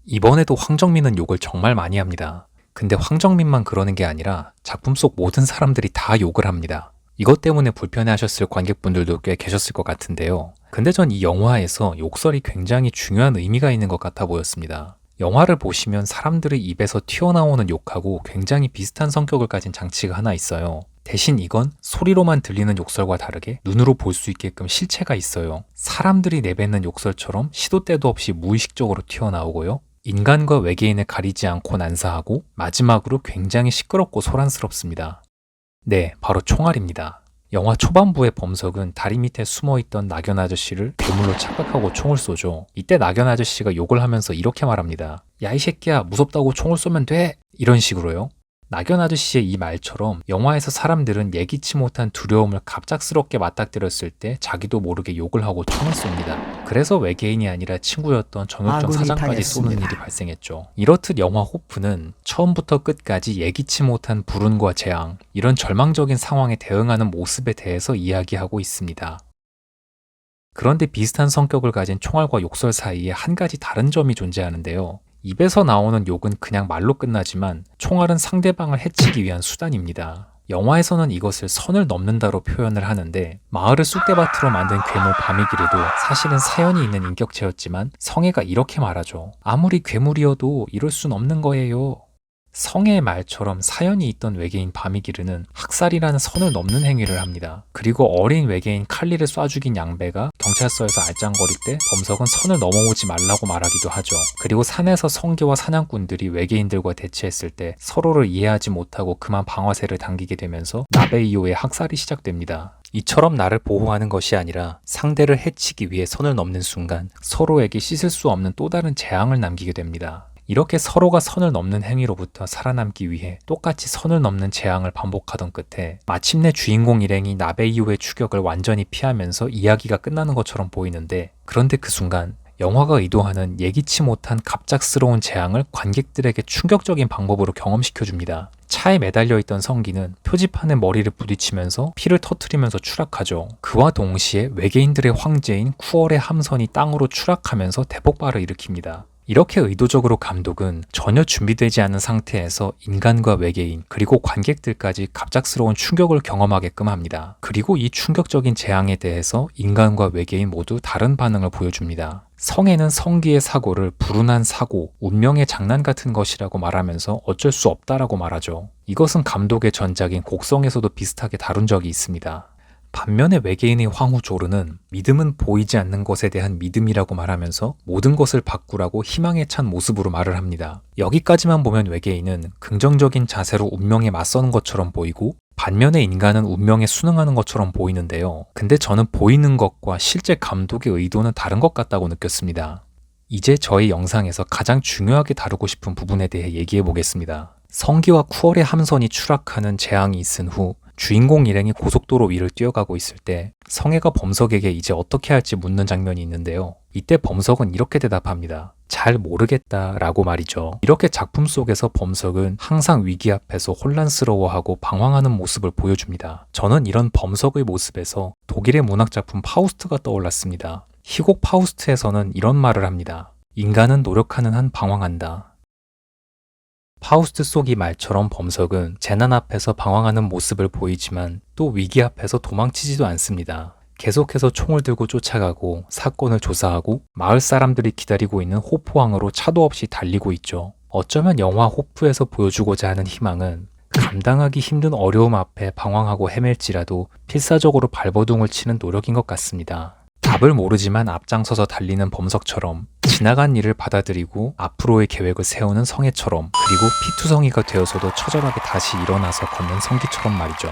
이번에도 황정민은 욕을 정말 많이 합니다. 근데 황정민만 그러는 게 아니라 작품 속 모든 사람들이 다 욕을 합니다. 이것 때문에 불편해하셨을 관객분들도 꽤 계셨을 것 같은데요. 근데 전 이 영화에서 욕설이 굉장히 중요한 의미가 있는 것 같아 보였습니다. 영화를 보시면 사람들의 입에서 튀어나오는 욕하고 굉장히 비슷한 성격을 가진 장치가 하나 있어요. 대신 이건 소리로만 들리는 욕설과 다르게 눈으로 볼 수 있게끔 실체가 있어요. 사람들이 내뱉는 욕설처럼 시도 때도 없이 무의식적으로 튀어나오고요. 인간과 외계인을 가리지 않고 난사하고 마지막으로 굉장히 시끄럽고 소란스럽습니다. 네, 바로 총알입니다. 영화 초반부의 범석은 다리 밑에 숨어있던 낙연 아저씨를 괴물로 착각하고 총을 쏘죠. 이때 낙연 아저씨가 욕을 하면서 이렇게 말합니다. 야, 이 새끼야, 무섭다고 총을 쏘면 돼! 이런 식으로요. 낙연 아저씨의 이 말처럼 영화에서 사람들은 예기치 못한 두려움을 갑작스럽게 맞닥뜨렸을 때 자기도 모르게 욕을 하고 총을 쏩니다. 그래서 외계인이 아니라 친구였던 정육점 사장까지 쏘는 일이 발생했죠. 이렇듯 영화 호프는 처음부터 끝까지 예기치 못한 불운과 재앙, 이런 절망적인 상황에 대응하는 모습에 대해서 이야기하고 있습니다. 그런데 비슷한 성격을 가진 총알과 욕설 사이에 한 가지 다른 점이 존재하는데요. 입에서 나오는 욕은 그냥 말로 끝나지만 총알은 상대방을 해치기 위한 수단입니다. 영화에서는 이것을 선을 넘는다로 표현을 하는데 마을을 쑥대밭으로 만든 괴물 바미기르도 사실은 사연이 있는 인격체였지만 성애가 이렇게 말하죠. 아무리 괴물이어도 이럴 순 없는 거예요. 성애의 말처럼 사연이 있던 외계인 바미기르는 학살이라는 선을 넘는 행위를 합니다. 그리고 어린 외계인 칼리를 쏴 죽인 양배가 경찰서에서 알짱거릴 때 범석은 선을 넘어오지 말라고 말하기도 하죠. 그리고 산에서 성게와 사냥꾼들이 외계인들과 대치했을 때 서로를 이해하지 못하고 그만 방아쇠를 당기게 되면서 나베이오의 학살이 시작됩니다. 이처럼 나를 보호하는 것이 아니라 상대를 해치기 위해 선을 넘는 순간 서로에게 씻을 수 없는 또 다른 재앙을 남기게 됩니다. 이렇게 서로가 선을 넘는 행위로부터 살아남기 위해 똑같이 선을 넘는 재앙을 반복하던 끝에 마침내 주인공 일행이 나베이오의 추격을 완전히 피하면서 이야기가 끝나는 것처럼 보이는데, 그런데 그 순간 영화가 의도하는 예기치 못한 갑작스러운 재앙을 관객들에게 충격적인 방법으로 경험시켜줍니다. 차에 매달려 있던 성기는 표지판에 머리를 부딪히면서 피를 터뜨리면서 추락하죠. 그와 동시에 외계인들의 황제인 쿠얼의 함선이 땅으로 추락하면서 대폭발을 일으킵니다. 이렇게 의도적으로 감독은 전혀 준비되지 않은 상태에서 인간과 외계인 그리고 관객들까지 갑작스러운 충격을 경험하게끔 합니다. 그리고 이 충격적인 재앙에 대해서 인간과 외계인 모두 다른 반응을 보여줍니다. 성애는 성기의 사고를 불운한 사고, 운명의 장난 같은 것이라고 말하면서 어쩔 수 없다라고 말하죠. 이것은 감독의 전작인 곡성에서도 비슷하게 다룬 적이 있습니다. 반면에 외계인의 황후 조르는 믿음은 보이지 않는 것에 대한 믿음이라고 말하면서 모든 것을 바꾸라고 희망에 찬 모습으로 말을 합니다. 여기까지만 보면 외계인은 긍정적인 자세로 운명에 맞서는 것처럼 보이고, 반면에 인간은 운명에 순응하는 것처럼 보이는데요. 근데 저는 보이는 것과 실제 감독의 의도는 다른 것 같다고 느꼈습니다. 이제 저희 영상에서 가장 중요하게 다루고 싶은 부분에 대해 얘기해 보겠습니다. 성기와 쿠얼의 함선이 추락하는 재앙이 있은 후 주인공 일행이 고속도로 위를 뛰어가고 있을 때 성애가 범석에게 이제 어떻게 할지 묻는 장면이 있는데요. 이때 범석은 이렇게 대답합니다. 잘 모르겠다 라고 말이죠. 이렇게 작품 속에서 범석은 항상 위기 앞에서 혼란스러워하고 방황하는 모습을 보여줍니다. 저는 이런 범석의 모습에서 독일의 문학작품 파우스트가 떠올랐습니다. 희곡 파우스트에서는 이런 말을 합니다. 인간은 노력하는 한 방황한다. 파우스트 속 이 말처럼 범석은 재난 앞에서 방황하는 모습을 보이지만 또 위기 앞에서 도망치지도 않습니다. 계속해서 총을 들고 쫓아가고 사건을 조사하고 마을 사람들이 기다리고 있는 호프항으로 차도 없이 달리고 있죠. 어쩌면 영화 호프에서 보여주고자 하는 희망은 감당하기 힘든 어려움 앞에 방황하고 헤맬지라도 필사적으로 발버둥을 치는 노력인 것 같습니다. 답을 모르지만 앞장서서 달리는 범석처럼, 지나간 일을 받아들이고 앞으로의 계획을 세우는 성애처럼, 그리고 피투성이가 되어서도 처절하게 다시 일어나서 걷는 성기처럼 말이죠.